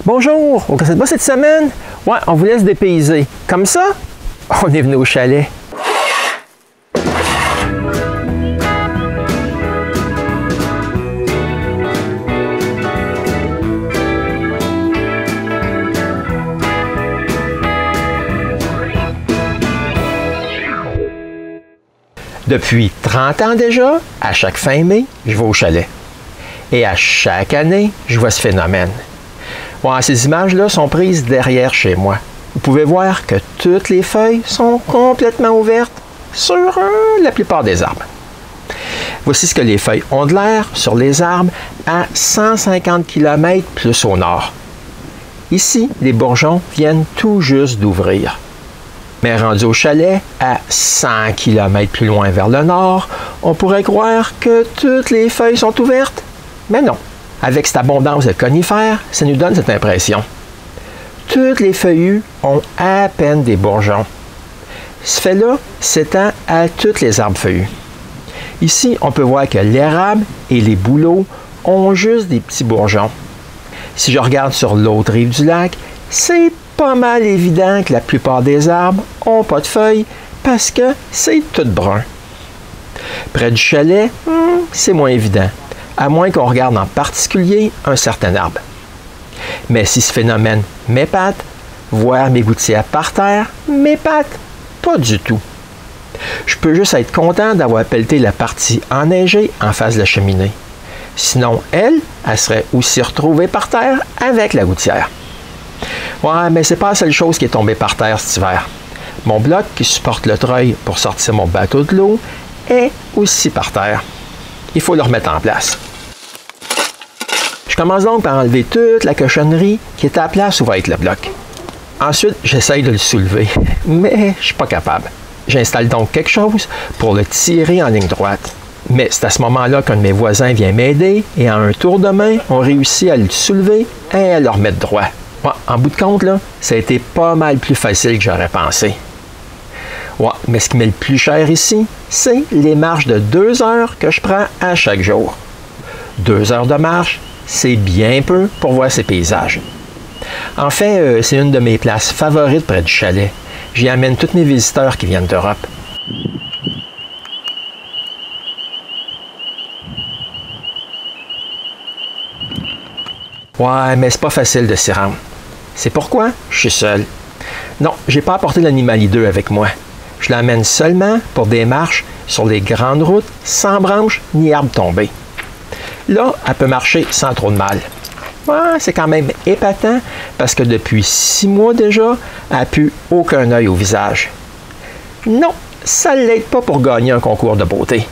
Bonjour, au Casse de Bois cette semaine, ouais, on vous laisse dépayser. Comme ça, on est venu au chalet. Depuis 30 ans déjà, à chaque fin mai, je vais au chalet. Et à chaque année, je vois ce phénomène. Ouais, ces images-là sont prises derrière chez moi. Vous pouvez voir que toutes les feuilles sont complètement ouvertes sur la plupart des arbres. Voici ce que les feuilles ont de l'air sur les arbres à 150 km plus au nord. Ici, les bourgeons viennent tout juste d'ouvrir. Mais rendu au chalet, à 100 km plus loin vers le nord, on pourrait croire que toutes les feuilles sont ouvertes. Mais non. Avec cette abondance de conifères, ça nous donne cette impression. Toutes les feuillus ont à peine des bourgeons. Ce fait-là s'étend à tous les arbres feuillus. Ici, on peut voir que l'érable et les bouleaux ont juste des petits bourgeons. Si je regarde sur l'autre rive du lac, c'est pas mal évident que la plupart des arbres n'ont pas de feuilles parce que c'est tout brun. Près du chalet, c'est moins évident, à moins qu'on regarde en particulier un certain arbre. Mais si ce phénomène m'épate, voir mes gouttières par terre m'épate pas du tout. Je peux juste être content d'avoir pelleté la partie enneigée en face de la cheminée. Sinon, elle serait aussi retrouvée par terre avec la gouttière. Ouais, mais c'est pas la seule chose qui est tombée par terre cet hiver. Mon bloc qui supporte le treuil pour sortir mon bateau de l'eau est aussi par terre. Il faut le remettre en place. Je commence donc par enlever toute la cochonnerie qui est à la place où va être le bloc. Ensuite, j'essaye de le soulever, mais je ne suis pas capable. J'installe donc quelque chose pour le tirer en ligne droite. Mais c'est à ce moment-là qu'un de mes voisins vient m'aider et en un tour de main, on réussit à le soulever et à le remettre droit. Ouais, en bout de compte, là, ça a été pas mal plus facile que j'aurais pensé. Ouais, mais ce qui m'est le plus cher ici, c'est les marches de 2 heures que je prends à chaque jour. 2 heures de marche, c'est bien peu pour voir ces paysages. En fait, c'est une de mes places favorites près du chalet. J'y amène tous mes visiteurs qui viennent d'Europe. Ouais, mais c'est pas facile de s'y rendre. C'est pourquoi je suis seul. Non, j'ai pas apporté l'animal hideux avec moi. Je l'amène seulement pour des marches sur les grandes routes sans branches ni arbres tombés. Là, elle peut marcher sans trop de mal. Ouais, c'est quand même épatant parce que depuis 6 mois déjà, elle n'a plus aucun œil au visage. Non, ça ne l'aide pas pour gagner un concours de beauté.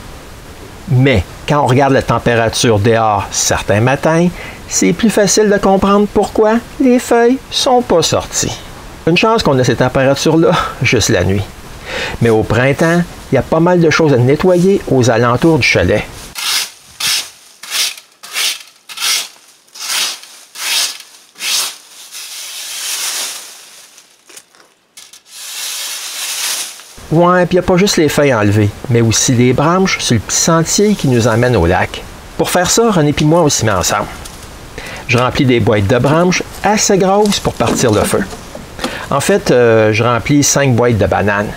Mais quand on regarde la température dehors certains matins, c'est plus facile de comprendre pourquoi les feuilles ne sont pas sorties. Une chance qu'on a ces températures-là juste la nuit. Mais au printemps, il y a pas mal de choses à nettoyer aux alentours du chalet. Ouais, puis il n'y a pas juste les feuilles à enlever, mais aussi les branches sur le petit sentier qui nous emmène au lac. Pour faire ça, René et moi, on s'y met ensemble. Je remplis des boîtes de branches assez grosses pour partir le feu. En fait, je remplis 5 boîtes de bananes.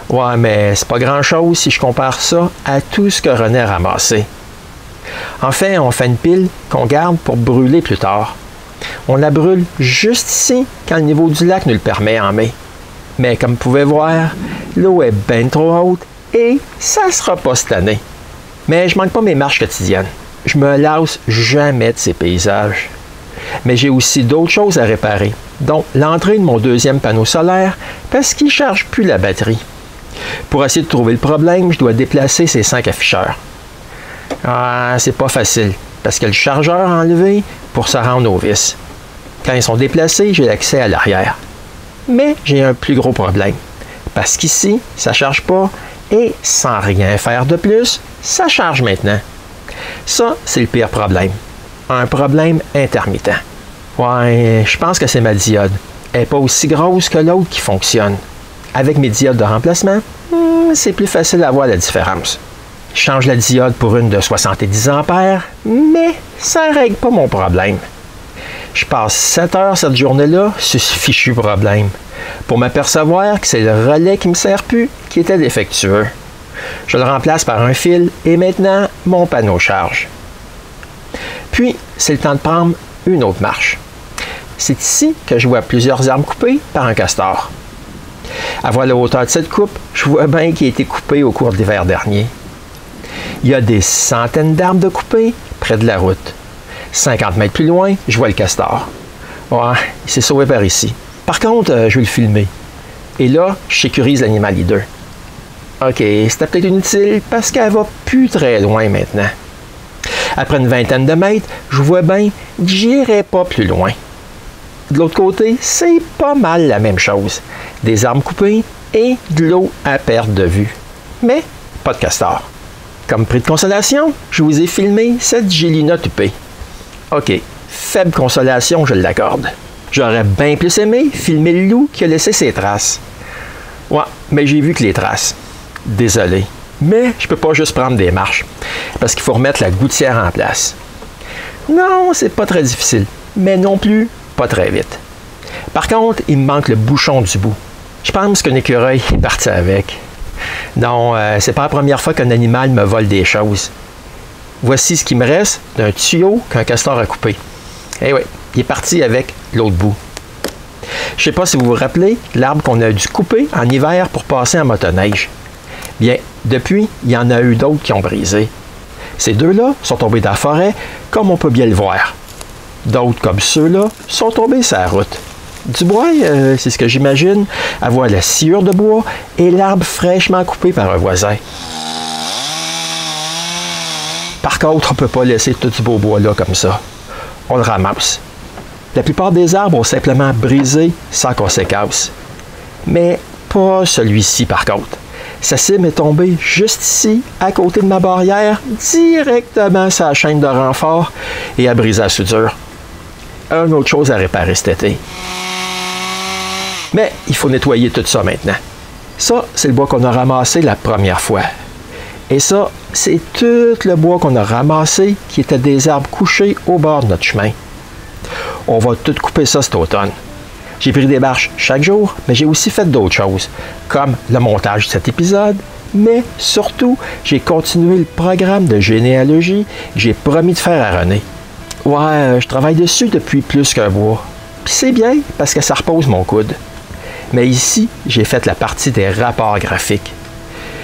Ouais, mais c'est pas grand-chose si je compare ça à tout ce que René a ramassé. En fait, on fait une pile qu'on garde pour brûler plus tard. On la brûle juste ici, quand le niveau du lac nous le permet en mai. Mais comme vous pouvez voir, l'eau est bien trop haute et ça ne sera pas cette année. Mais je manque pas mes marches quotidiennes. Je me lasse jamais de ces paysages. Mais j'ai aussi d'autres choses à réparer, dont l'entrée de mon 2e panneau solaire parce qu'il ne charge plus la batterie. Pour essayer de trouver le problème, je dois déplacer ces 5 afficheurs. Ah, c'est pas facile, parce que le chargeur a enlevé pour se rendre aux vis. Quand ils sont déplacés, j'ai l'accès à l'arrière. Mais j'ai un plus gros problème, parce qu'ici, ça ne charge pas, et sans rien faire de plus, ça charge maintenant. Ça, c'est le pire problème. Un problème intermittent. Ouais, je pense que c'est ma diode. Elle n'est pas aussi grosse que l'autre qui fonctionne. Avec mes diodes de remplacement, c'est plus facile à voir la différence. Je change la diode pour une de 70 ampères, mais ça ne règle pas mon problème. Je passe 7 heures cette journée-là sur ce fichu problème pour m'apercevoir que c'est le relais qui ne me sert plus qui était défectueux. Je le remplace par un fil et maintenant, mon panneau charge. Puis, c'est le temps de prendre une autre marche. C'est ici que je vois plusieurs arbres coupés par un castor. À voir la hauteur de cette coupe, je vois bien qu'il a été coupé au cours de l'hiver dernier. Il y a des centaines d'arbres de coupés près de la route. 50 mètres plus loin, je vois le castor. Ouais, il s'est sauvé par ici. Par contre, je vais le filmer. Et là, je sécurise l'animal leader. OK, c'était peut-être inutile parce qu'elle va plus très loin maintenant. Après une vingtaine de mètres, je vois bien que j'irai pas plus loin. De l'autre côté, c'est pas mal la même chose. Des arbres coupés et de l'eau à perte de vue. Mais pas de castor. Comme prix de consolation, je vous ai filmé cette Gélina tupée. OK, faible consolation, je l'accorde. J'aurais bien plus aimé filmer le loup qui a laissé ses traces. Ouais, mais j'ai vu que les traces. Désolé. Mais je peux pas juste prendre des marches, parce qu'il faut remettre la gouttière en place. Non, c'est pas très difficile, mais non plus pas très vite. Par contre, il me manque le bouchon du bout. Je pense qu'un écureuil est parti avec. Non, c'est pas la première fois qu'un animal me vole des choses. Voici ce qui me reste d'un tuyau qu'un castor a coupé. Eh oui, il est parti avec l'autre bout. Je sais pas si vous vous rappelez l'arbre qu'on a dû couper en hiver pour passer en motoneige. Bien, depuis, il y en a eu d'autres qui ont brisé. Ces deux-là sont tombés dans la forêt, comme on peut bien le voir. D'autres, comme ceux-là, sont tombés sur la route. Du bois, c'est ce que j'imagine, avoir la sciure de bois et l'arbre fraîchement coupé par un voisin. Par contre, on ne peut pas laisser tout ce beau bois-là comme ça. On le ramasse. La plupart des arbres ont simplement brisé sans conséquence. Mais pas celui-ci, par contre. Sa cime est tombée juste ici, à côté de ma barrière, directement sur la chaîne de renfort et a brisé la soudure. Une autre chose à réparer cet été. Mais il faut nettoyer tout ça maintenant. Ça, c'est le bois qu'on a ramassé la première fois. Et ça, c'est tout le bois qu'on a ramassé qui était des arbres couchés au bord de notre chemin. On va tout couper ça cet automne. J'ai pris des marches chaque jour, mais j'ai aussi fait d'autres choses, comme le montage de cet épisode, mais surtout, j'ai continué le programme de généalogie que j'ai promis de faire à René. Ouais, je travaille dessus depuis plus qu'un mois. Puis c'est bien, parce que ça repose mon coude. Mais ici, j'ai fait la partie des rapports graphiques.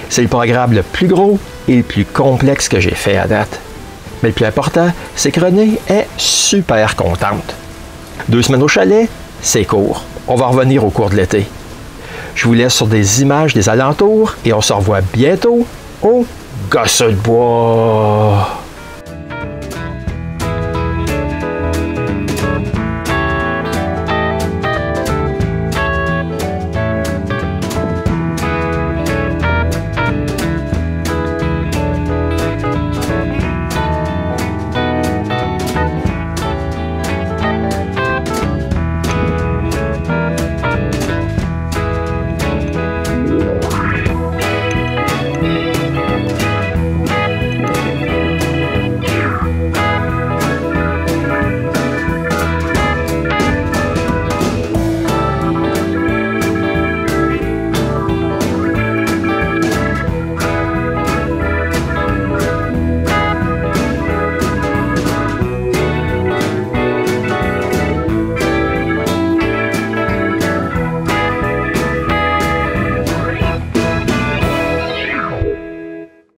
C'est le programme le plus gros et le plus complexe que j'ai fait à date. Mais le plus important, c'est que René est super contente. 2 semaines au chalet, c'est court. On va revenir au cours de l'été. Je vous laisse sur des images des alentours et on se revoit bientôt au Gosseux de bois.